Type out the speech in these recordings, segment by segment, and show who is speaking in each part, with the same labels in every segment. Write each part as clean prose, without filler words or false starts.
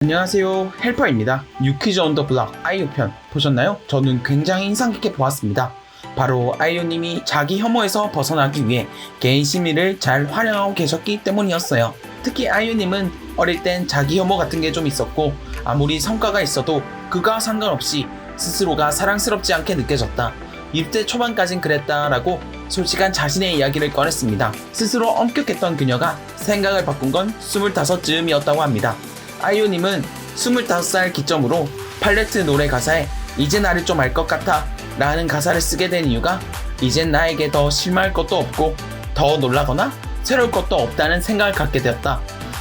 Speaker 1: 안녕하세요, 헬퍼입니다. 유퀴즈 온 더 블락 아이유 편 보셨나요? 저는 굉장히 인상 깊게 보았습니다. 바로 아이유님이 자기 혐오에서 벗어나기 위해 개인 심리를 잘 활용하고 계셨기 때문이었어요. 특히 아이유님은 어릴 땐 자기 혐오 같은 게 좀 있었고, 아무리 성과가 있어도 그거와 상관없이 스스로가 사랑스럽지 않게 느껴졌다. 20대 초반까진 그랬다라고 솔직한 자신의 이야기를 꺼냈습니다. 스스로 엄격했던 그녀가 생각을 바꾼 건 25쯤이었다고 합니다. 아이유님은 25살 기점으로 팔레트 노래 가사에 이제 나를 좀 알 것 같아 라는 가사를 쓰게 된 이유가 이젠 나에게 더 실망할 것도 없고 더 놀라거나 새로울 것도 없다는 생각을 갖게 되었다.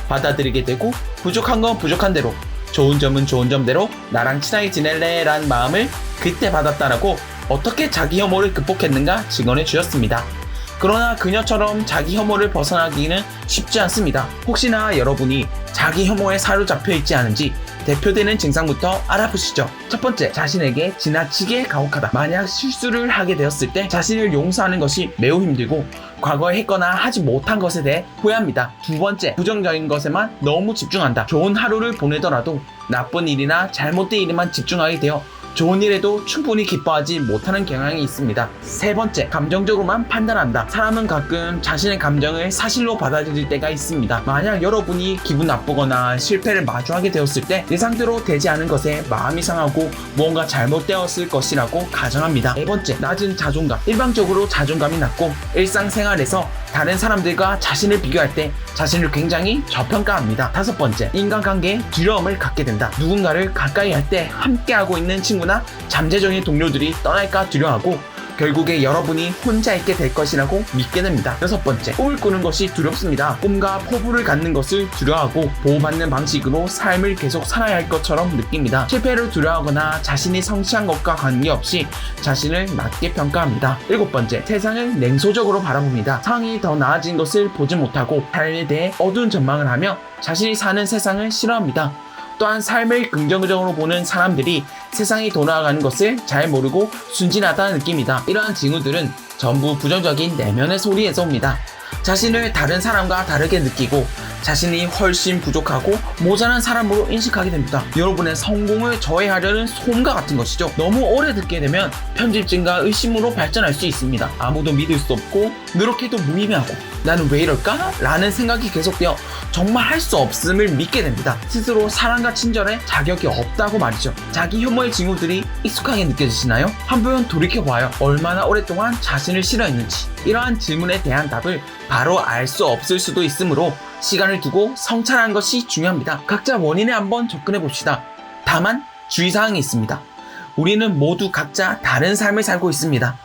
Speaker 1: 받아들이게 되고 부족한 건 부족한 대로, 좋은 점은 좋은 점대로 나랑 친하게 지낼래 라는 마음을 그때 받았다라고 어떻게 자기 혐오를 극복했는가 증언해 주셨습니다. 그러나 그녀처럼 자기 혐오를 벗어나기는 쉽지 않습니다. 혹시나 여러분이 자기 혐오에 사로잡혀 있지 않은지 대표되는 증상부터 알아보시죠. 첫 번째, 자신에게 지나치게 가혹하다. 만약 실수를 하게 되었을 때 자신을 용서하는 것이 매우 힘들고 과거에 했거나 하지 못한 것에 대해 후회합니다. 두 번째, 부정적인 것에만 너무 집중한다. 좋은 하루를 보내더라도 나쁜 일이나 잘못된 일에만 집중하게 되어 좋은 일에도 충분히 기뻐하지 못하는 경향이 있습니다. 세 번째, 감정적으로만 판단한다. 사람은 가끔 자신의 감정을 사실로 받아들일 때가 있습니다. 만약 여러분이 기분 나쁘거나 실패를 마주하게 되었을 때 예상대로 되지 않은 것에 마음이 상하고 무언가 잘못되었을 것이라고 가정합니다. 네 번째, 낮은 자존감. 일방적으로 자존감이 낮고 일상생활에서 다른 사람들과 자신을 비교할 때 자신을 굉장히 저평가합니다. 다섯 번째, 인간관계에 두려움을 갖게 된다. 누군가를 가까이 할 때 함께하고 있는 친구나 잠재적인 동료들이 떠날까 두려워하고 결국에 여러분이 혼자 있게 될 것이라고 믿게 됩니다. 여섯 번째, 꿈을 꾸는 것이 두렵습니다. 꿈과 포부를 갖는 것을 두려워하고 보호받는 방식으로 삶을 계속 살아야 할 것처럼 느낍니다. 실패를 두려워하거나 자신이 성취한 것과 관계없이 자신을 낮게 평가합니다. 일곱 번째, 세상을 냉소적으로 바라봅니다. 상황이 더 나아진 것을 보지 못하고 삶에 대해 어두운 전망을 하며 자신이 사는 세상을 싫어합니다. 또한 삶을 긍정적으로 보는 사람들이 세상이 돌아가는 것을 잘 모르고 순진하다는 느낌이다. 이러한 징후들은 전부 부정적인 내면의 소리에서 옵니다. 자신을 다른 사람과 다르게 느끼고 자신이 훨씬 부족하고 모자란 사람으로 인식하게 됩니다. 여러분의 성공을 저해하려는 소음과 같은 것이죠. 너무 오래 듣게 되면 편집증과 의심으로 발전할 수 있습니다. 아무도 믿을 수 없고 노력해도 무의미하고 나는 왜 이럴까? 라는 생각이 계속되어 정말 할 수 없음을 믿게 됩니다. 스스로 사랑과 친절에 자격이 없다고 말이죠. 자기 혐오의 징후들이 익숙하게 느껴지시나요? 한번 돌이켜봐요. 얼마나 오랫동안 자신을 싫어했는지. 이러한 질문에 대한 답을 바로 알 수 없을 수도 있으므로 시간을 두고 성찰하는 것이 중요합니다. 각자 원인에 한번 접근해 봅시다. 다만 주의사항이 있습니다. 우리는 모두 각자 다른 삶을 살고 있습니다.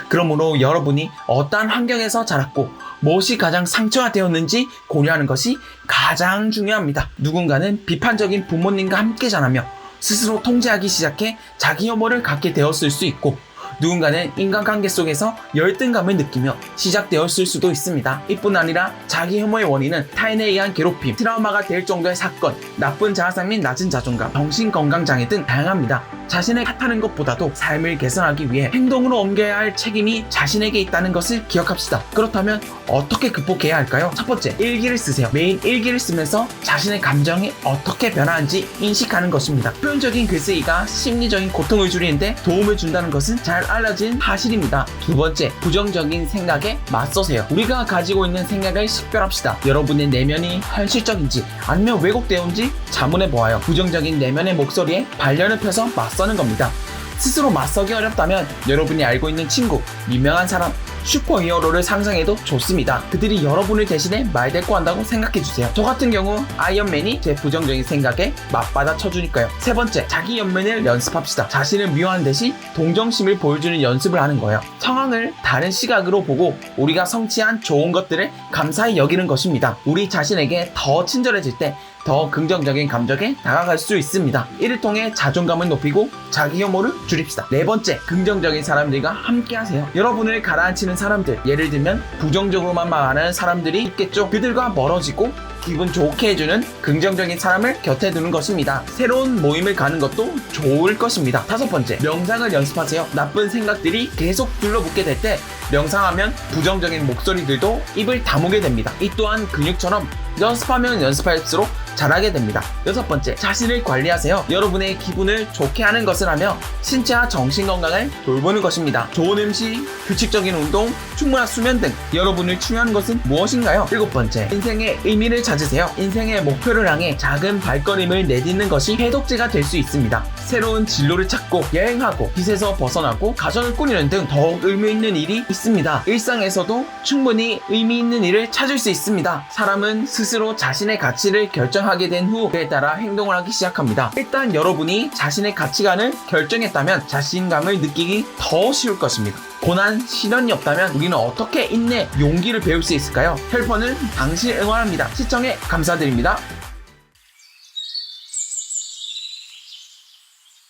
Speaker 1: 그러므로 여러분이 어떠한 환경에서 자랐고 무엇이 가장 상처가 되었는지 고려하는 것이 가장 중요합니다. 누군가는 비판적인 부모님과 함께 자라며 스스로 통제하기 시작해 자기 혐오를 갖게 되었을 수 있고, 누군가는 인간관계 속에서 열등감을 느끼며 시작되었을 수도 있습니다. 이뿐 아니라 자기 혐오의 원인은 타인에 의한 괴롭힘, 트라우마가 될 정도의 사건, 나쁜 자아상 및 낮은 자존감, 정신건강장애 등 다양합니다. 자신을 탓하는 것보다도 삶을 개선하기 위해 행동으로 옮겨야 할 책임이 자신에게 있다는 것을 기억합시다. 그렇다면 어떻게 극복해야 할까요? 첫 번째, 일기를 쓰세요. 매일 일기를 쓰면서 자신의 감정이 어떻게 변화하는지 인식하는 것입니다. 표현적인 글쓰기가 심리적인 고통을 줄이는데 도움을 준다는 것은 잘 알려진 사실입니다. 두 번째, 부정적인 생각에 맞서세요. 우리가 가지고 있는 생각을 식별합시다. 여러분의 내면이 현실적인지 아니면 왜곡되었는지 자문해 보아요. 부정적인 내면의 목소리에 발련을 펴서 맞서는 겁니다. 스스로 맞서기 어렵다면 여러분이 알고 있는 친구, 유명한 사람, 슈퍼히어로를 상상해도 좋습니다. 그들이 여러분을 대신해 말대꾸 한다고 생각해주세요. 저 같은 경우 아이언맨이 제 부정적인 생각에 맞받아 쳐주니까요. 세 번째, 자기 연민을 연습합시다. 자신을 미워하는 대신 동정심을 보여주는 연습을 하는 거예요. 상황을 다른 시각으로 보고 우리가 성취한 좋은 것들을 감사히 여기는 것입니다. 우리 자신에게 더 친절해질 때 더 긍정적인 감정에 다가갈 수 있습니다. 이를 통해 자존감을 높이고 자기 혐오를 줄입시다. 네 번째, 긍정적인 사람들과 함께 하세요. 여러분을 가라앉히는 사람들, 예를 들면 부정적으로만 말하는 사람들이 있겠죠. 그들과 멀어지고 기분 좋게 해주는 긍정적인 사람을 곁에 두는 것입니다. 새로운 모임을 가는 것도 좋을 것입니다. 다섯 번째, 명상을 연습하세요. 나쁜 생각들이 계속 둘러붙게 될 때 명상하면 부정적인 목소리들도 입을 다무게 됩니다. 이 또한 근육처럼 연습하면 연습할수록 잘하게 됩니다. 6번째, 자신을 관리하세요. 여러분의 기분을 좋게 하는 것을 하며 신체와 정신 건강을 돌보는 것입니다. 좋은 음식, 규칙적인 운동, 충분한 수면 등 여러분을 중요한 것은 무엇인가요? 7번째, 인생의 의미를 찾으세요. 인생의 목표를 향해 작은 발걸음을 내딛는 것이 해독제가 될 수 있습니다. 새로운 진로를 찾고 여행하고 빚에서 벗어나고 가정을 꾸리는 등 더욱 의미 있는 일이 있습니다. 일상에서도 충분히 의미 있는 일을 찾을 수 있습니다. 사람은 스스로 자신의 가치를 결정하게 된 후 그에 따라 행동을 하기 시작합니다. 일단 여러분이 자신의 가치관을 결정했다면 자신감을 느끼기 더 쉬울 것입니다. 고난, 시련이 없다면 우리는 어떻게 인내, 용기를 배울 수 있을까요? 헬퍼는 당신을 응원합니다. 시청해 감사드립니다.